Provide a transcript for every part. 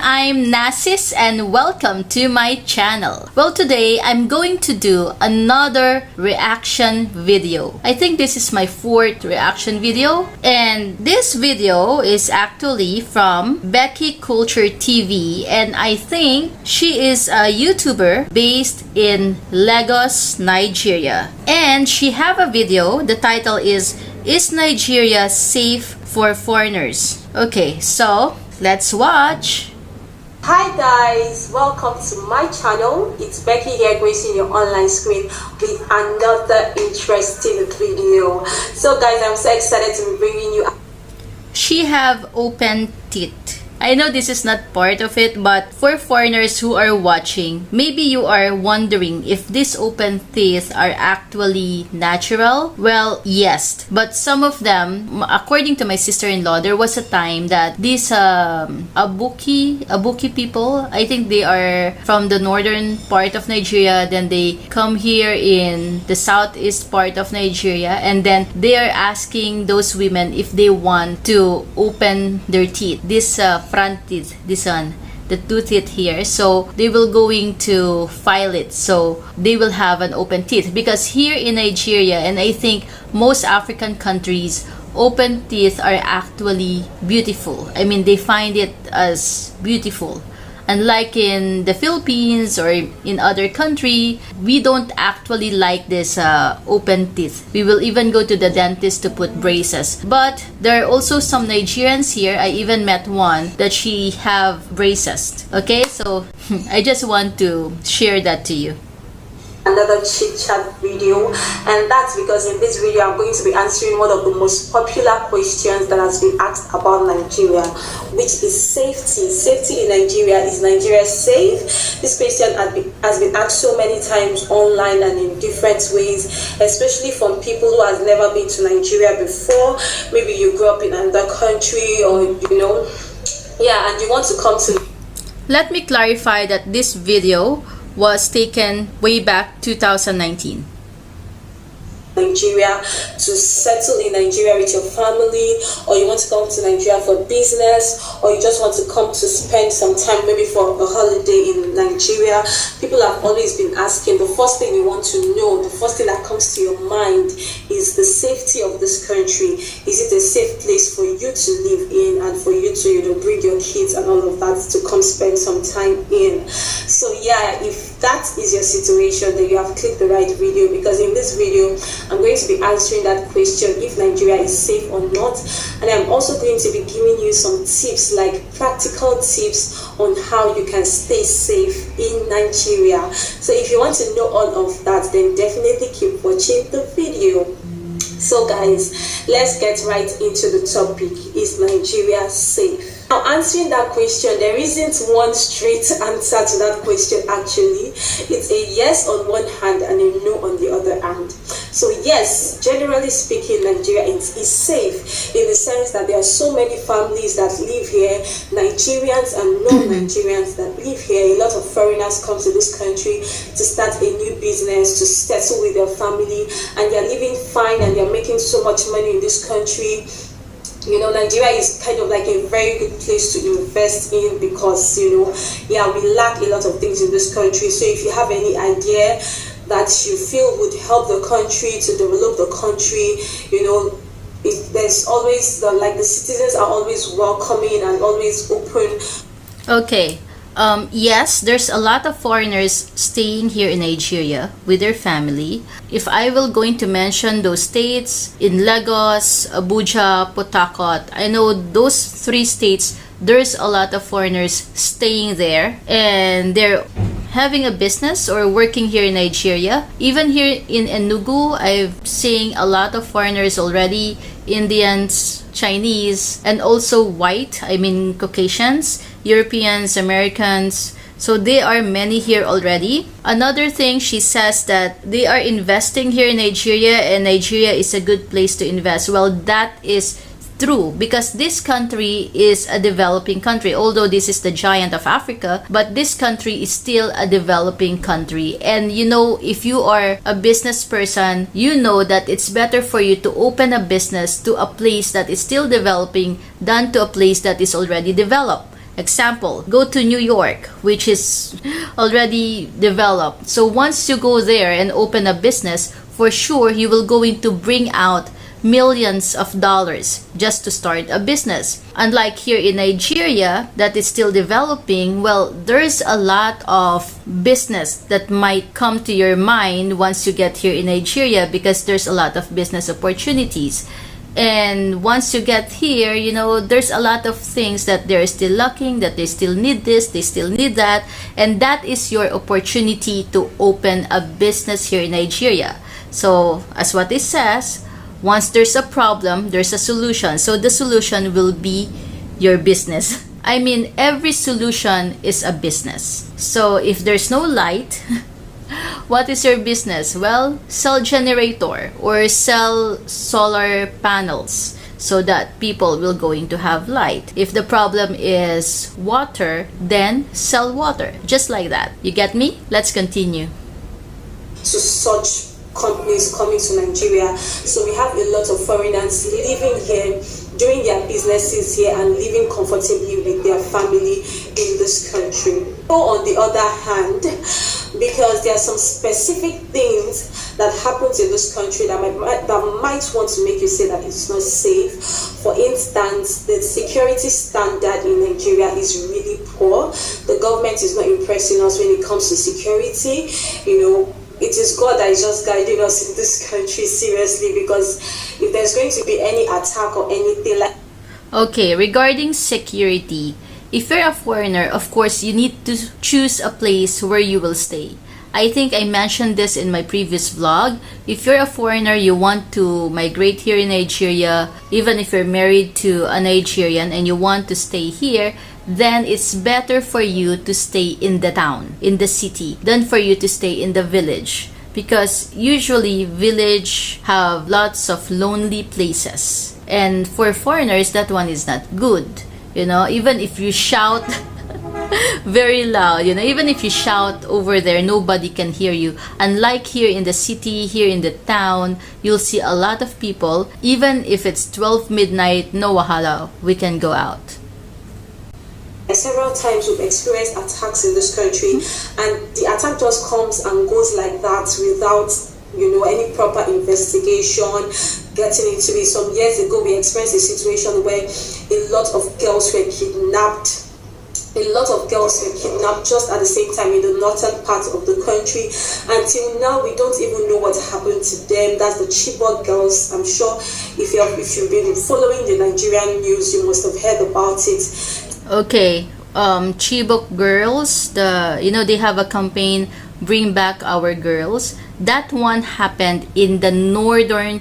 I'm Naciz and welcome to my channel. Well, today I'm going to do another reaction video. I think this is my fourth reaction video, and this video is actually from Becky Culture TV, and I think she is a YouTuber based in Lagos, Nigeria. And she have a video, the title is Nigeria Safe for Foreigners? Okay, so let's watch. Hi guys, welcome to my channel. It's Becky here, gracing your online screen with another interesting video. So guys, I'm so excited to be bringing you. She have open teeth. I know this is not part of it, but for foreigners who are watching, maybe you are wondering if these open teeth are actually natural. Well, yes, but some of them, according to my sister-in-law, there was a time that these Abuki people, I think they are from the northern part of Nigeria, then they come here in the southeast part of Nigeria, and then they are asking those women if they want to open their teeth. This front teeth, this one, the two teeth here, so they will going to file it, so they will have an open teeth, because here in Nigeria, and I think most African countries, open teeth are actually beautiful. I mean, they find it as beautiful. Unlike in the Philippines or in other country, we don't actually like this open teeth. We will even go to the dentist to put braces. But there are also some Nigerians here. I even met one that she have braces. Okay, so I just want to share that to you. Another chit chat video, and that's because in this video I'm going to be answering one of the most popular questions that has been asked about Nigeria, which is safety. Safety in Nigeria. Is Nigeria safe? This question has been asked so many times online and in different ways, especially from people who has never been to Nigeria before. Maybe you grew up in another country, or and you want to come to. Let me clarify that this video was taken way back 2019. Nigeria, to settle in Nigeria with your family, or you want to come to Nigeria for business, or you just want to come to spend some time maybe for a holiday in Nigeria. People have always been asking, the first thing you want to know, the first thing that comes to your mind is the safety of this country. Is it a safe place for you to live in and for you to bring your kids and all of that to come spend some time in? So yeah, if that is your situation, then you have clicked the right video, because in this video I'm going to be answering that question, if Nigeria is safe or not. And I'm also going to be giving you some tips, like practical tips on how you can stay safe in Nigeria. So if you want to know all of that, then definitely keep watching the video. So guys, let's get right into the topic. Is Nigeria safe? Now, answering that question, there isn't one straight answer to that question actually. It's a yes on one hand and a no on the other hand. So yes, generally speaking, Nigeria is safe in the sense that there are so many families that live here, Nigerians and non-Nigerians that live here. A lot of foreigners come to this country to start a new business, to settle with their family, and they're living fine and they're making so much money in this country. Nigeria is kind of like a very good place to invest in, because we lack a lot of things in this country. So if you have any idea that you feel would help the country to develop the country, there's always the citizens are always welcoming and always open. Okay. Yes, there's a lot of foreigners staying here in Nigeria with their family. If I will going to mention those states, in Lagos, Abuja, Port Harcourt, I know those three states, there's a lot of foreigners staying there, and they're having a business or working here in Nigeria. Even here in Enugu, I'm seeing a lot of foreigners already, Indians, Chinese, and also white, I mean Caucasians, Europeans, Americans. So there are many here already. Another thing, she says that they are investing here in Nigeria, and Nigeria is a good place to invest. Well, that is true, because this country is a developing country. Although this is the giant of Africa, but this country is still a developing country. And if you are a business person, you know that it's better for you to open a business to a place that is still developing than to a place that is already developed. Example, go to New York, which is already developed. So once you go there and open a business, for sure you will going to bring out millions of dollars just to start a business. Unlike here in Nigeria that is still developing, well, there's a lot of business that might come to your mind once you get here in Nigeria because there's a lot of business opportunities. And once you get here, you know, there's a lot of things that they're still lacking, that they still need this, they still need that. And that is your opportunity to open a business here in Nigeria. So, as what it says, once there's a problem, there's a solution. So, the solution will be your business. I mean, every solution is a business. So, if there's no light, what is your business? Well, sell generator or sell solar panels so that people will going to have light. If the problem is water, then sell water. Just like that. You get me? Let's continue. To such companies coming to Nigeria. So we have a lot of foreigners living here, doing their businesses here and living comfortably with their family in this country. So on the other hand, because there are some specific things that happens in this country that might want to make you say that it's not safe. For instance, the security standard in Nigeria is really poor. The government is not impressing us when it comes to security. You know, it is God that is just guiding us in this country seriously, because if there's going to be any attack or anything like... Okay, regarding security, if you're a foreigner, of course, you need to choose a place where you will stay. I think I mentioned this in my previous vlog. If you're a foreigner, you want to migrate here in Nigeria, even if you're married to a Nigerian and you want to stay here, then it's better for you to stay in the town, in the city, than for you to stay in the village. Because usually village have lots of lonely places. And for foreigners, that one is not good. You know, even if you shout very loud, you know, even if you shout over there, nobody can hear you. Unlike here in the city, here in the town, you'll see a lot of people. Even if it's 12 midnight, no wahala, we can go out. Several times we've experienced attacks in this country, and the attack just comes and goes like that without, you know, any proper investigation getting into it. Some years ago we experienced a situation where a lot of girls were kidnapped. A lot of girls were kidnapped just at the same time in the northern part of the country. Until now, we don't even know what happened to them. That's the Chibok girls. I'm sure if you've been following the Nigerian news, you must have heard about it. Okay, Chibok girls, they have a campaign, Bring Back Our Girls. That one happened in the northern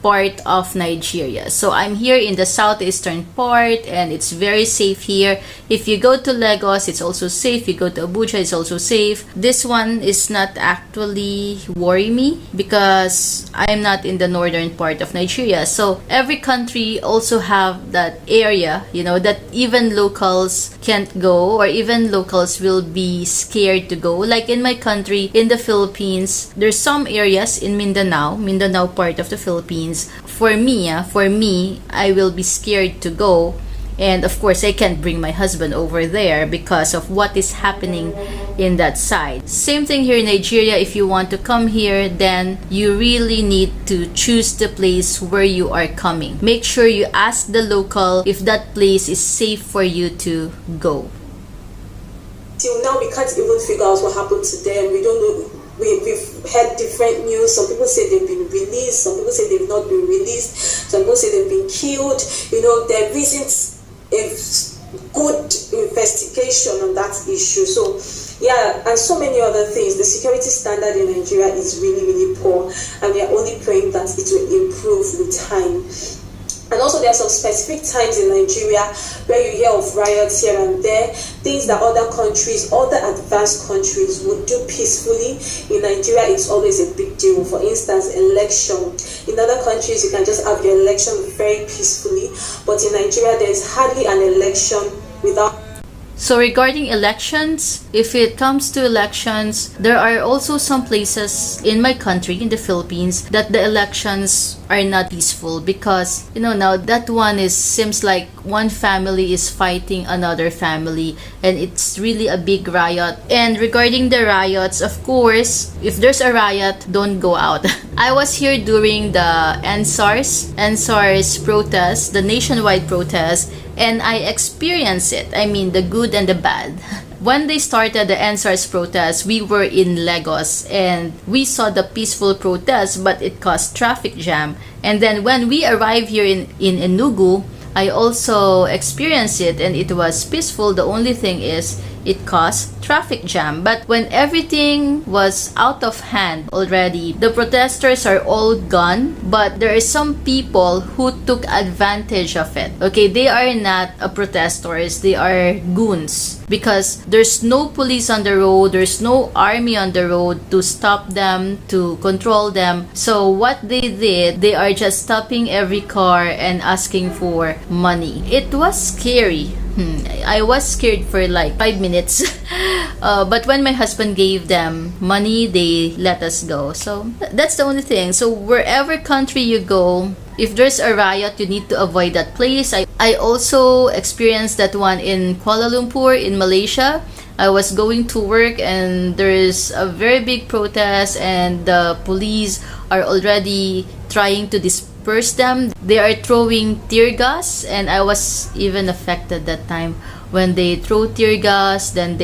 part of Nigeria. So I'm here in the southeastern part and it's very safe here. If you go to Lagos, it's also safe. If you go to Abuja, it's also safe. This one is not actually worry me because I'm not in the northern part of Nigeria. So every country also have that area, you know, that even locals can't go or even locals will be scared to go. Like in my country, in the Philippines, there's some areas in Mindanao part of the Philippines. For me, I will be scared to go, and of course I can't bring my husband over there because of what is happening in that side. Same thing here in Nigeria. If you want to come here, then you really need to choose the place where you are coming. Make sure you ask the local if that place is safe for you to go. Till now we can't even figure out what happened to them. We don't know. We've heard different news. Some people say they've been released. Some people say they've not been released. Some people say they've been killed. You know, there isn't a good investigation on that issue. So, yeah, and so many other things. The security standard in Nigeria is really, really poor. And we are only praying that it will improve with time. And also there are some specific times in Nigeria where you hear of riots here and there, things that other countries, other advanced countries would do peacefully. In Nigeria, it's always a big deal. For instance, election. In other countries, you can just have your election very peacefully. But in Nigeria, there is hardly an election without... So regarding elections, if it comes to elections, there are also some places in my country, in the Philippines, that the elections are not peaceful, because now that one is seems like one family is fighting another family, and it's really a big riot. And regarding the riots, of course, if there's a riot, don't go out. I was here during the NSARS protest, the nationwide protest, and I experienced it. I mean, the good and the bad. When they started the NSARS protest, we were in Lagos and we saw the peaceful protest, but it caused traffic jam. And then when we arrived here in Enugu, I also experienced it and it was peaceful. The only thing is it caused traffic jam. But when everything was out of hand already, the protesters are all gone, but there are some people who took advantage of it. Okay, they are not protesters, they are goons, because there's no police on the road, there's no army on the road to stop them, to control them. So what they did, they are just stopping every car and asking for money. It was scary. I was scared for like 5 minutes. But when my husband gave them money, they let us go. So that's the only thing. So wherever country you go, if there's a riot, you need to avoid that place. I also experienced that one in Kuala Lumpur in Malaysia. I was going to work and there's a very big protest and the police are already trying to disperse them. They are throwing tear gas, and I was even affected that time when they throw tear gas. Then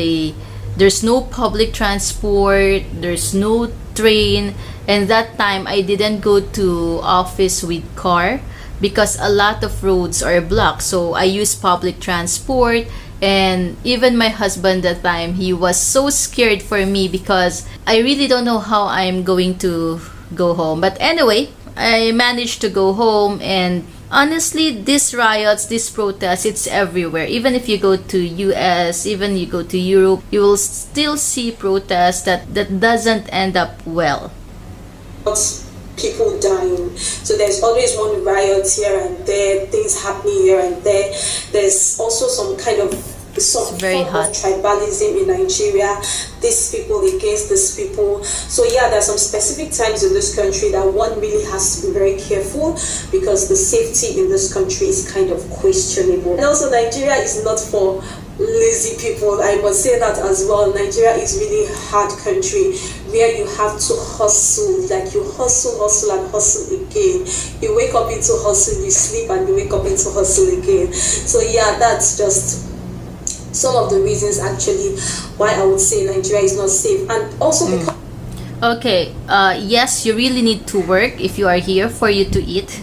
there's no public transport, there's no train, and that time I didn't go to office with car because a lot of roads are blocked. So I used public transport. And even my husband that time, he was so scared for me because I really don't know how I'm going to go home. But anyway, I managed to go home, and honestly, these riots, these protests, it's everywhere. Even if you go to US, even you go to Europe, you will still see protests that doesn't end up well. People dying. So there's always one riot here and there, things happening here and there. There's also some kind of form of tribalism in Nigeria. These people against these people. So yeah, there's some specific times in this country that one really has to be very careful because the safety in this country is kind of questionable. And also Nigeria is not for lazy people. I must say that as well. Nigeria is really hard country where you have to hustle, like you hustle and hustle again. You wake up into hustle, you sleep, and you wake up into hustle again. So yeah, that's just some of the reasons actually why I would say Nigeria is not safe. And also because okay, yes, you really need to work if you are here for you to eat.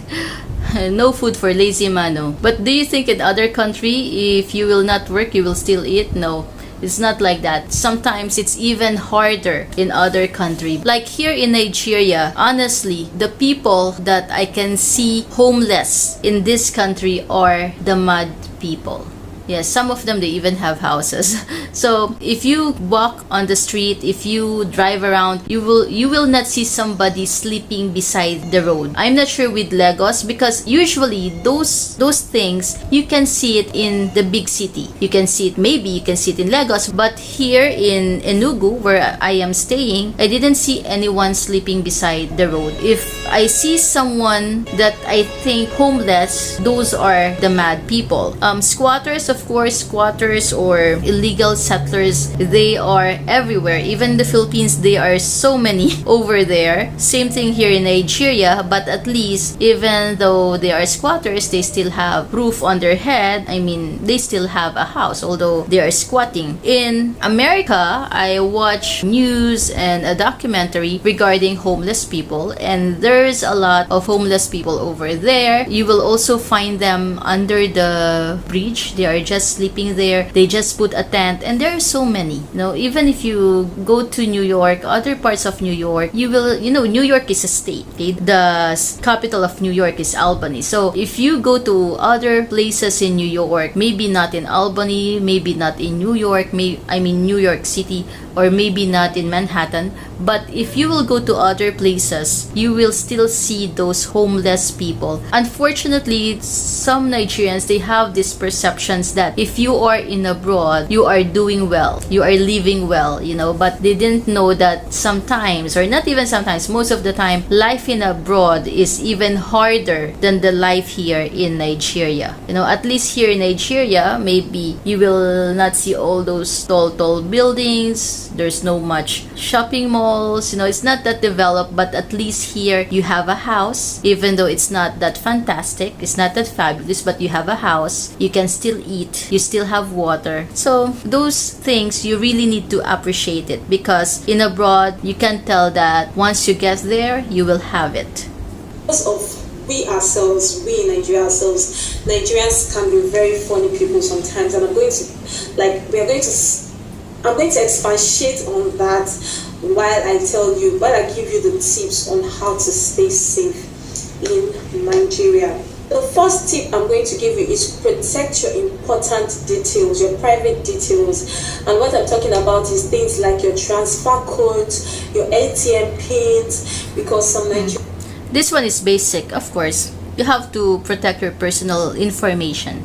No food for lazy mano. But do you think in other country, if you will not work, you will still eat? No, it's not like that. Sometimes it's even harder in other country. Like here in Nigeria, honestly, the people that I can see homeless in this country are the mad people. Yes, some of them, they even have houses. So if you walk on the street, if you drive around, you will not see somebody sleeping beside the road. I'm not sure with Lagos because usually those things you can see it in the big city. You can see it, maybe you can see it in Lagos, but here in Enugu where I am staying, I didn't see anyone sleeping beside the road. If I see someone that I think homeless, those are the mad people. Squatters, of course, squatters or illegal settlers, they are everywhere. Even the Philippines, there are so many over there. Same thing here in Nigeria, but at least even though they are squatters, they still have roof on their head. I mean, they still have a house, although they are squatting. In America, I watch news and a documentary regarding homeless people, and there's a lot of homeless people over there. You will also find them under the bridge. They are just sleeping there. They just put a tent, and there are so many. Even if you go to New York, other parts of New York, you will, New York is a state. Okay? The capital of New York is Albany. So if you go to other places in New York, maybe not in Albany, maybe not in New York, New York City, or maybe not in Manhattan, But if you will go to other places, you will still see those homeless people. Unfortunately, some Nigerians, they have these perceptions that if you are in abroad, you are doing well, you are living well, but they didn't know that sometimes, or not even sometimes, most of the time, life in abroad is even harder than the life here in Nigeria. At least here in Nigeria, maybe you will not see all those tall buildings. There's no much shopping malls. It's not that developed, but at least here you have a house. Even though it's not that fantastic, it's not that fabulous, but you have a house. You can still eat. You still have water. So those things, you really need to appreciate it, because in abroad, you can tell that once you get there, you will have it. Because of we ourselves, we in Nigeria ourselves, Nigerians can be very funny people sometimes, and I'm going to expatiate on that while I give you the tips on how to stay safe in Nigeria. The first tip I'm going to give you is protect your important details, your private details. And what I'm talking about is things like your transfer codes, your ATM pins, because some Nigerians... This one is basic, of course. You have to protect your personal information.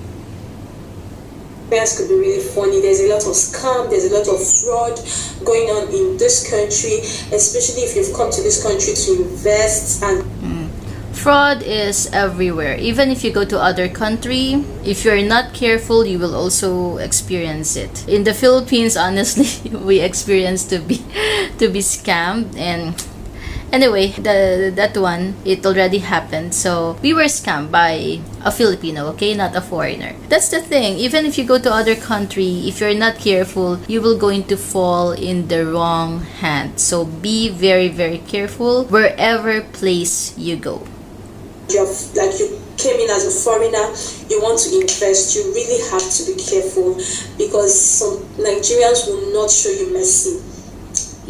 Could be really funny. There's a lot of scam, there's a lot of fraud going on in this country, especially if you've come to this country to invest. And fraud is everywhere. Even if you go to other country, if you're not careful, you will also experience it. In the Philippines, honestly, we experienced to be scammed. And anyway, that one, it already happened. So we were scammed by a Filipino, okay, not a foreigner. That's the thing. Even if you go to other country, if you're not careful, you will going to fall in the wrong hand. So be very, very careful wherever place you go. You came in as a foreigner, you want to invest, you really have to be careful, because some Nigerians will not show you mercy.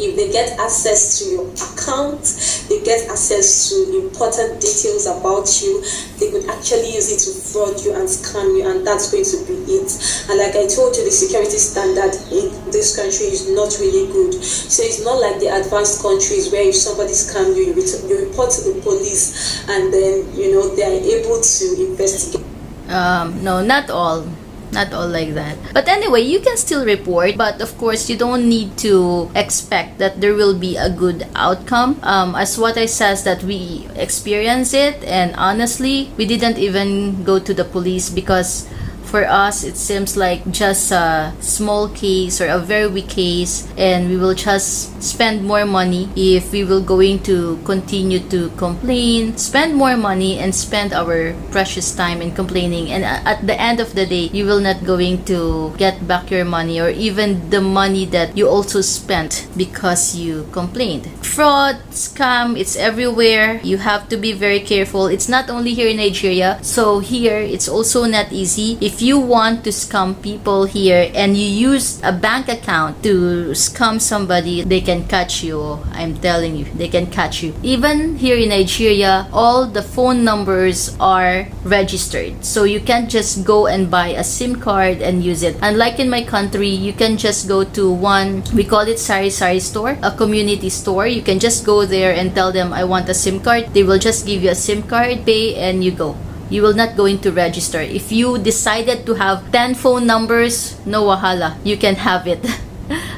If they get access to your account, they get access to important details about you, they could actually use it to fraud you and scam you, and that's going to be it. And like I told you, the security standard in this country is not really good. So it's not like the advanced countries where if somebody scams you, you report to the police, and then they are able to investigate. No, not all like that. But anyway, you can still report, but of course you don't need to expect that there will be a good outcome. As what I says, that we experience it, and honestly, we didn't even go to the police, because for us, it seems like just a small case or a very weak case, and we will just spend more money if we will going to continue to complain, spend more money and spend our precious time in complaining, and at the end of the day, you will not going to get back your money, or even the money that you also spent because you complained. Fraud, scam, it's everywhere. You have to be very careful. It's not only here in Nigeria, so here it's also not easy. If you want to scam people here and you use a bank account to scam somebody, they can catch you. I'm telling you, they can catch you. Even here in Nigeria, all the phone numbers are registered, so you can't just go and buy a SIM card and use it. Unlike in my country, you can just go to one, we call it sari store, a community store. You can just go there and tell them, I want a SIM card. They will just give you a SIM card, pay, and you go. You will not going to register. If you decided to have 10 phone numbers, no wahala, you can have it.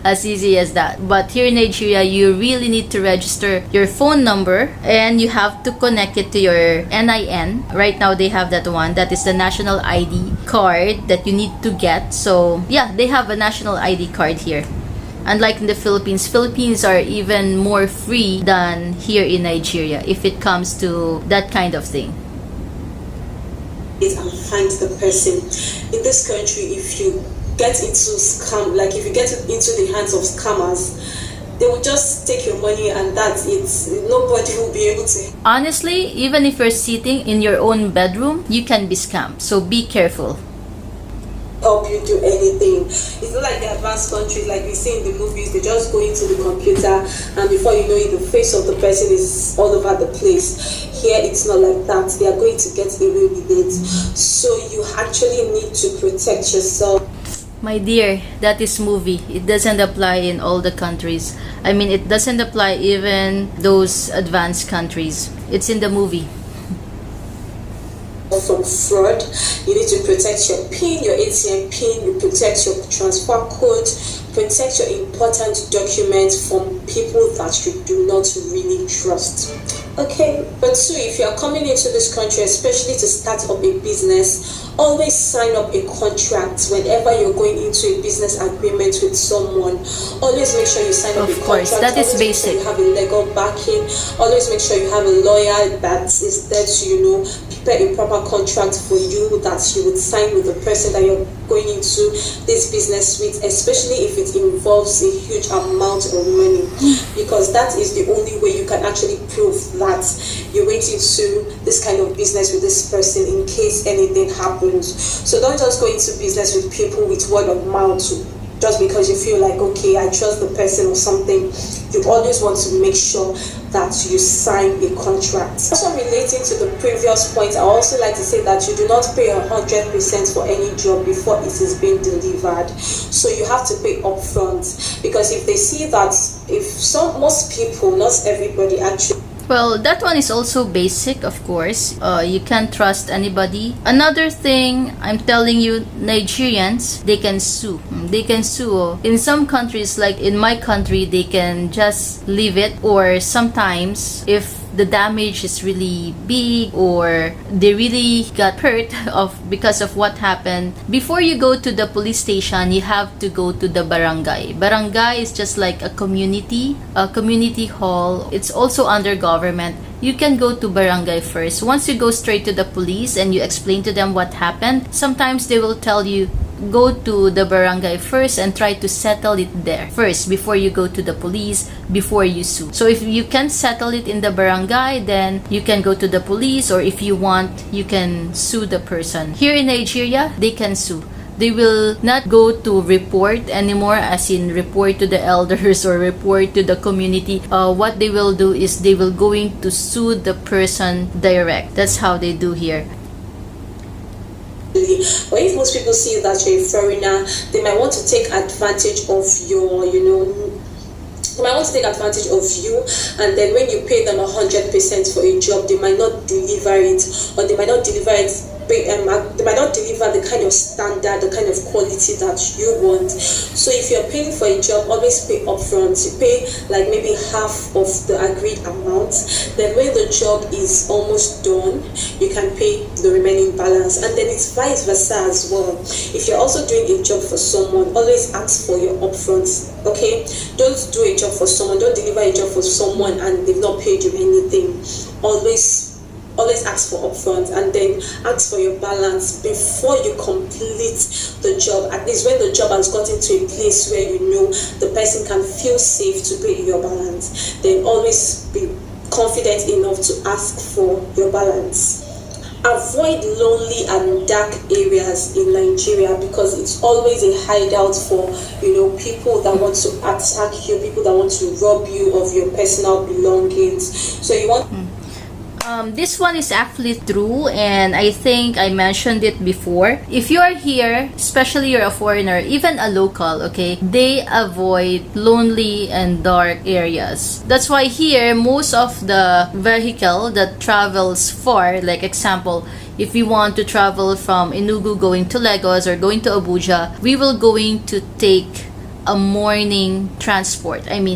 As easy as that. But here in Nigeria, you really need to register your phone number, and you have to connect it to your NIN. Right now, they have that one. That is the national ID card that you need to get. So yeah, they have a national ID card here. Unlike in the Philippines, Philippines are even more free than here in Nigeria if it comes to that kind of thing. And find the person. In this country, if you get into scam, like if you get into the hands of scammers, they will just take your money and that's it. Nobody will be able to. Honestly, even if you're sitting in your own bedroom, you can be scammed. So be careful. Help you do anything. It's not like the advanced countries like we see in the movies. They just go into the computer and before you know it, the face of the person is all over the place. Here it's not like that. They are going to get away with it. So you actually need to protect yourself. My dear, that is movie. It doesn't apply in all the countries. I mean, it doesn't apply even those advanced countries. It's in the movie. From fraud, you need to protect your PIN, your ATM PIN, you protect your transfer code, protect your important documents from people that you do not really trust. Okay, but two, if you are coming into this country, especially to start up a business, always sign up a contract whenever you're going into a business agreement with someone. Always make sure you sign up a contract. Of course, that is basic. You have a legal backing. Always make sure you have a lawyer that is there to, prepare a proper contract for you that you would sign with the person that you're going into this business with, especially if it involves a huge amount of money, because that is the only way you can actually prove that you went into this kind of business with this person in case anything happens. So don't just go into business with people with word of mouth just because you feel like, okay, I trust the person or something. You always want to make sure that you sign a contract. Also relating to the previous point, I also like to say that you do not pay 100% for any job before it is being delivered. So you have to pay upfront, because if they see that, most people, not everybody actually. Well, that one is also basic, of course. You can't trust anybody. Another thing, I'm telling you, Nigerians, they can sue. They can sue. In some countries, like in my country, they can just leave it. Or sometimes, if the damage is really big or they really got hurt because of what happened, before you go to the police station, you have to go to the barangay. Barangay is just like a community hall. It's also under government. You can go to barangay first. Once you go straight to the police and you explain to them what happened, sometimes they will tell you, go to the barangay first and try to settle it there first before you go to the police, before you sue. So if you can't settle it in the barangay, then you can go to the police, or if you want, you can sue the person. Here in Nigeria, they can sue. They will not go to report anymore, as in report to the elders or report to the community. What they will do is they will going to sue the person direct. That's how they do here. But if most people see that you're a foreigner, they might want to take advantage of your, they might want to take advantage of you, and then when you pay them 100% for a job, they might not deliver it, or they might not deliver it. They might not deliver the kind of standard, the kind of quality that you want. So if you're paying for a job, always pay upfront. You pay like maybe half of the agreed amount. Then when the job is almost done, you can pay the remaining balance. And then it's vice versa as well. If you're also doing a job for someone, always ask for your upfront. Okay? Don't do a job for someone, don't deliver a job for someone and they've not paid you anything. Always ask for upfront, and then ask for your balance before you complete the job. At least when the job has gotten to a place where the person can feel safe to pay your balance, then always be confident enough to ask for your balance. Avoid lonely and dark areas in Nigeria, because it's always a hideout for people that want to attack you, people that want to rob you of your personal belongings. So you want this one is actually true, and I think I mentioned it before. If you are here, especially you're a foreigner, even a local, okay, they avoid lonely and dark areas. That's why here, most of the vehicle that travels far, like example, if we want to travel from Enugu going to Lagos or going to Abuja, we will going to take a morning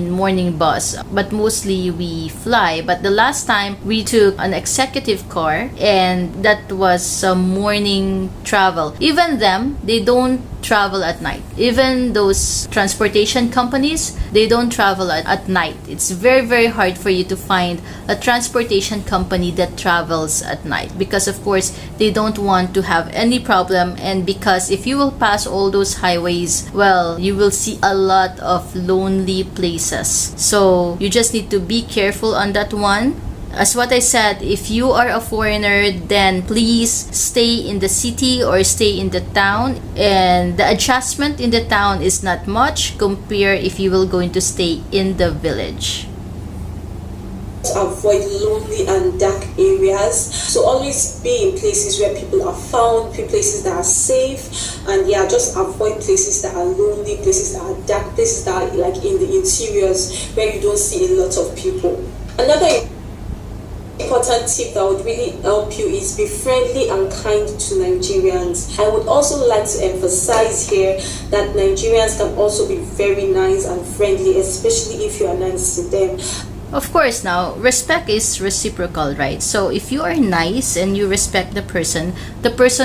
morning bus, but mostly we fly. But the last time we took an executive car, and that was some morning travel. Even them, they don't travel at night. Even those transportation companies, they don't travel at night. It's very, very hard for you to find a transportation company that travels at night, because of course they don't want to have any problem, and because if you will pass all those highways, well, you will see a lot of lonely places. So you just need to be careful on that one. As what I said, if you are a foreigner, then please stay in the city or stay in the town, and the adjustment in the town is not much compared if you will going to stay in the village. avoid lonely and dark areas. So always be in places where people are found, places that are safe, and yeah, just avoid places that are lonely, places that are dark, places that are like in the interiors where you don't see a lot of people. Another important tip that would really help you is be friendly and kind to Nigerians. I would also like to emphasize here that Nigerians can also be very nice and friendly, especially if you are nice to them. Of course, now, respect is reciprocal, right? So, if you are nice and you respect the person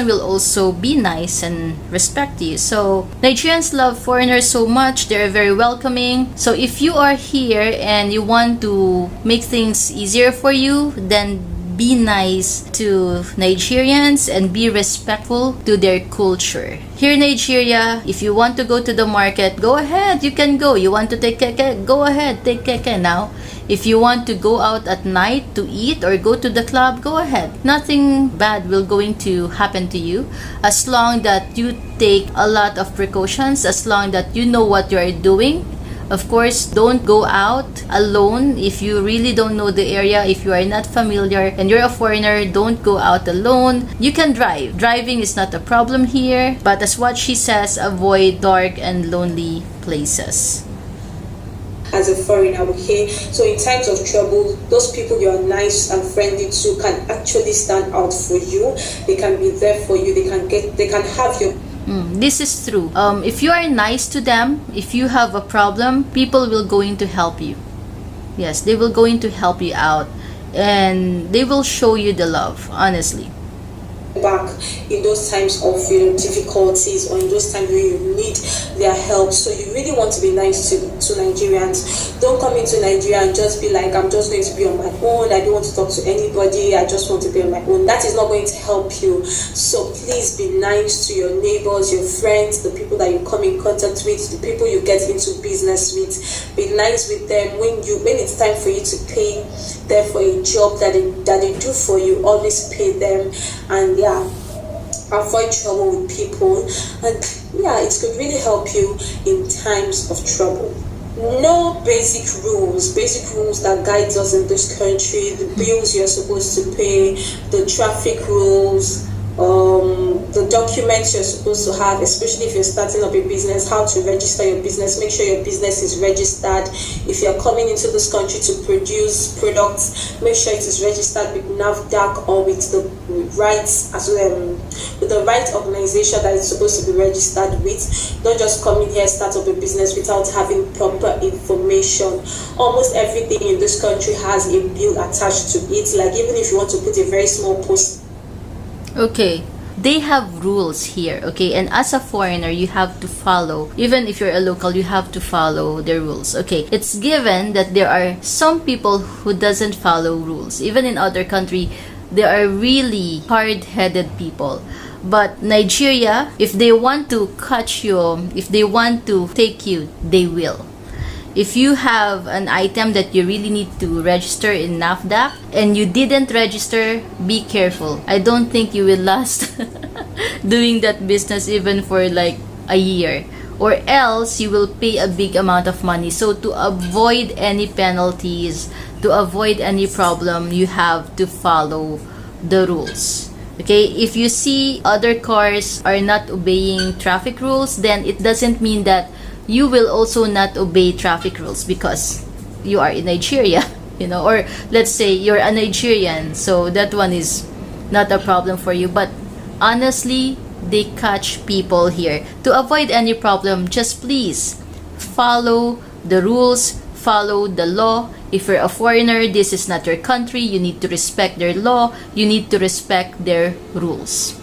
will also be nice and respect you. So, Nigerians love foreigners so much. They're very welcoming. So, if you are here and you want to make things easier for you, then be nice to Nigerians and be respectful to their culture. Here in Nigeria, if you want to go to the market, go ahead, you can go. You want to take keke, go ahead, take keke now. If you want to go out at night to eat or go to the club, go ahead. Nothing bad will going to happen to you as long that you take a lot of precautions, as long that you know what you are doing. Of course, don't go out alone if you really don't know the area. If you are not familiar and you're a foreigner, don't go out alone. You can drive. Driving is not a problem here. But as what she says, avoid dark and lonely places. As a foreigner, okay? So in times of trouble, those people you are nice and friendly to can actually stand out for you. They can be there for you. They can have your This is true. If you are nice to them, if you have a problem, people will going to help you. Yes, they will going to help you out, and they will show you the love, honestly. back in those times of difficulties, or in those times where you need their help. So you really want to be nice to Nigerians. Don't come into Nigeria and just be like, I'm just going to be on my own, I don't want to talk to anybody, I just want to be on my own. That is not going to help you. So please be nice to your neighbors, your friends, the people that you come in contact with, the people you get into business with. Be nice with them. When it's time for you to pay them for a job that they do for you, always pay them. And yeah, avoid trouble with people, and yeah, it could really help you in times of trouble. No basic rules that guides us in this country: the bills you're supposed to pay, the traffic rules, the documents you're supposed to have, especially if you're starting up a business, how to register your business. Make sure your business is registered. If you're coming into this country to produce products, make sure it is registered with NAFDAC or with the rights with the right organization that it's supposed to be registered with. Don't just come in here, start up a business without having proper information. Almost everything in this country has a bill attached to it. Like, even if you want to put a very small post. Okay, they have rules here, okay? And as a foreigner, you have to follow. Even if you're a local, you have to follow the rules, okay? It's given that there are some people who doesn't follow rules. Even in other country, there are really hard-headed people. But Nigeria, if they want to catch you, if they want to take you, they will. If you have an item that you really need to register in NAFDAC and you didn't register, be careful. I don't think you will last doing that business even for like a year, or else you will pay a big amount of money. So to avoid any penalties, to avoid any problem, you have to follow the rules. Okay, if you see other cars are not obeying traffic rules, then it doesn't mean that you will also not obey traffic rules because you are in Nigeria, or let's say you're a Nigerian, so that one is not a problem for you. But honestly, they catch people here. To avoid any problem, just please follow the rules, follow the law. If you're a foreigner, this is not your country, you need to respect their law, you need to respect their rules.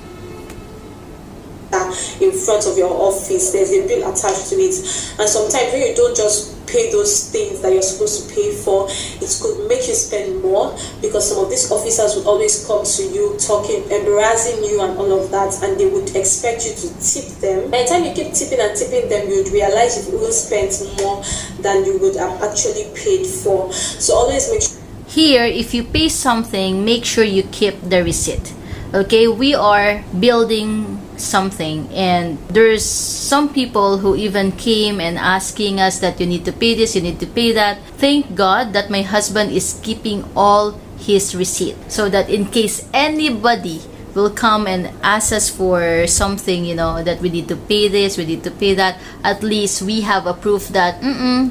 In front of your office, there's a bill attached to it, and sometimes when you don't just pay those things that you're supposed to pay for, it could make you spend more, because some of these officers would always come to you talking, embarrassing you and all of that, and they would expect you to tip them. By the time you keep tipping and tipping them, you would realize you've even spent more than you would have actually paid for. So always make sure here, if you pay something, make sure you keep the receipt. Okay, we are building something, and there's some people who even came and asking us that you need to pay this, you need to pay that. Thank God that my husband is keeping all his receipt, so that in case anybody will come and ask us for something, that we need to pay this, we need to pay that, at least we have a proof that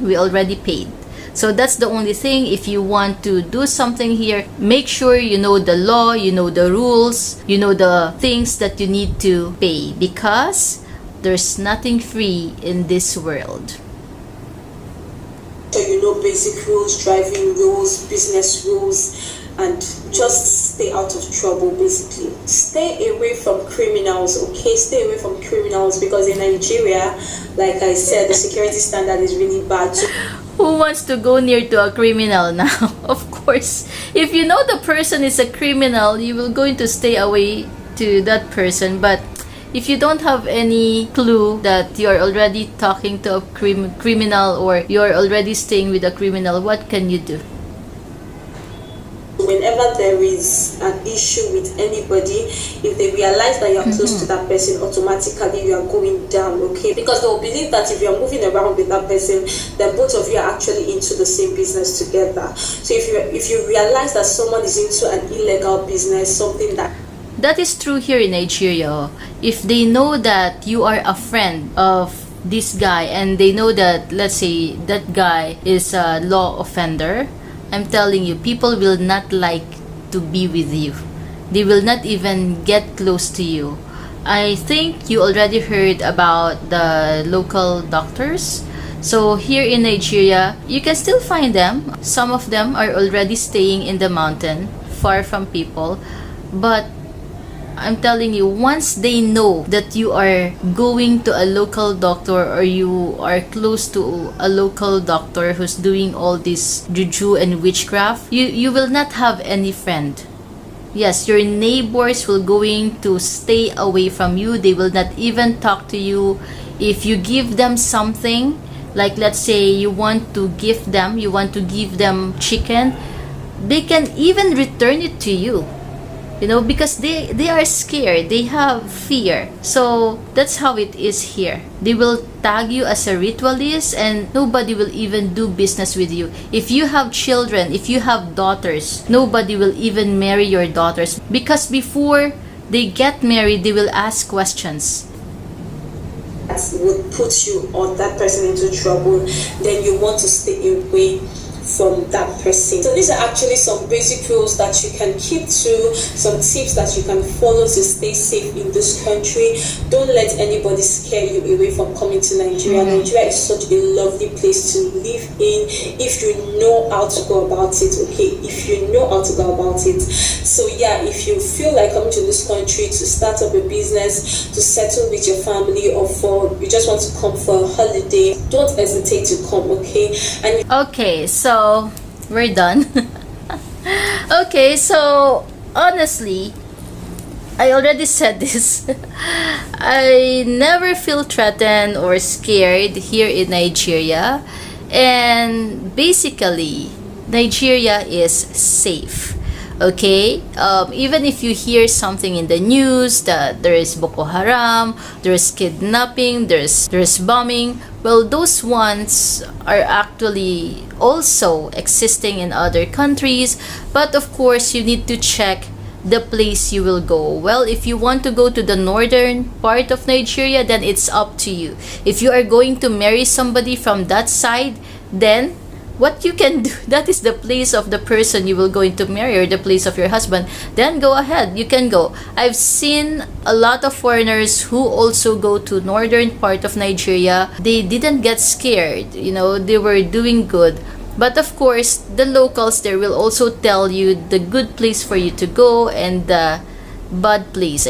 we already paid. So that's the only thing. If you want to do something here, make sure you know the law, you know the rules, you know the things that you need to pay, because there's nothing free in this world. So you know basic rules, driving rules, business rules, and just stay out of trouble. Basically, stay away from criminals. Okay, stay away from criminals, because in Nigeria, like I said, the security standard is really bad. So who wants to go near to a criminal now? Of course, if you know the person is a criminal, you will going to stay away to that person. But if you don't have any clue that you're already talking to a criminal, or you're already staying with a criminal, what can you do? whenever there is an issue with anybody, if they realize that you are close to that person, automatically you are going down, okay? Because they will believe that if you are moving around with that person, then both of you are actually into the same business together. So if you realize that someone is into an illegal business, something that is true here in Nigeria. If they know that you are a friend of this guy, and they know that, let's say, that guy is a law offender, I'm telling you, people will not like to be with you. They will not even get close to you. I think you already heard about the local doctors. So here in Nigeria, you can still find them. Some of them are already staying in the mountain, far from people. But I'm telling you, once they know that you are going to a local doctor, or you are close to a local doctor who's doing all this juju and witchcraft, you will not have any friend. Yes, your neighbors will going to stay away from you. They will not even talk to you. If you give them something, like let's say you want to give them chicken, they can even return it to you. Because they are scared, they have fear. So that's how it is here. They will tag you as a ritualist, and nobody will even do business with you. If you have children, if you have daughters, nobody will even marry your daughters, because before they get married, they will ask questions. That would put you or that person into trouble. Then you want to stay away from that person. So these are actually some basic rules that you can keep to, some tips that you can follow to stay safe in this country. Don't let anybody scare you away from coming to Nigeria. Nigeria is such a lovely place to live in if you know how to go about it, okay? If you know how to go about it. So yeah, if you feel like coming to this country to start up a business, to settle with your family, or you just want to come for a holiday, don't hesitate to come, okay? Okay, so we're done. Okay, so honestly, I already said this. I never feel threatened or scared here in Nigeria. And basically, Nigeria is safe. Okay, even if you hear something in the news that there is Boko Haram, there's kidnapping, there's bombing, well, those ones are actually also existing in other countries. But of course, you need to check the place you will go. Well, if you want to go to the northern part of Nigeria, then it's up to you. If you are going to marry somebody from that side, then what you can do, that is the place of the person you will going to marry, or the place of your husband, then go ahead, you can go. I've seen a lot of foreigners who also go to northern part of Nigeria. They didn't get scared, they were doing good. But of course, the locals there will also tell you the good place for you to go, and the bad place,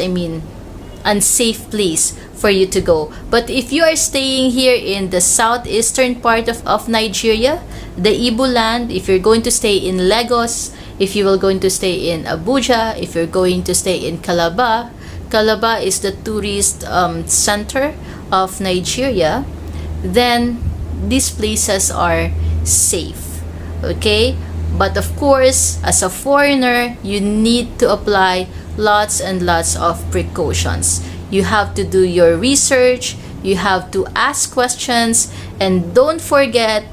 unsafe place for you to go. But if you are staying here in the southeastern part of Nigeria, the Ibo land, if you're going to stay in Lagos, if you are going to stay in Abuja, if you're going to stay in Calabar is the tourist center of Nigeria, then these places are safe. Okay? But of course, as a foreigner, you need to apply lots and lots of precautions. You have to do your research. You have to ask questions. And don't forget,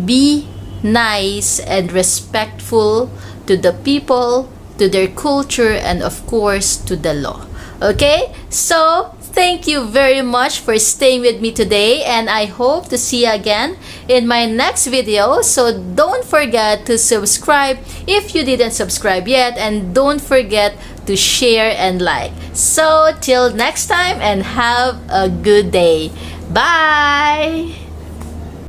be nice and respectful to the people, to their culture, and of course to the law. Okay? So, thank you very much for staying with me today, and I hope to see you again in my next video. So don't forget to subscribe if you didn't subscribe yet, and don't forget to share and like. So till next time, and have a good day. Bye!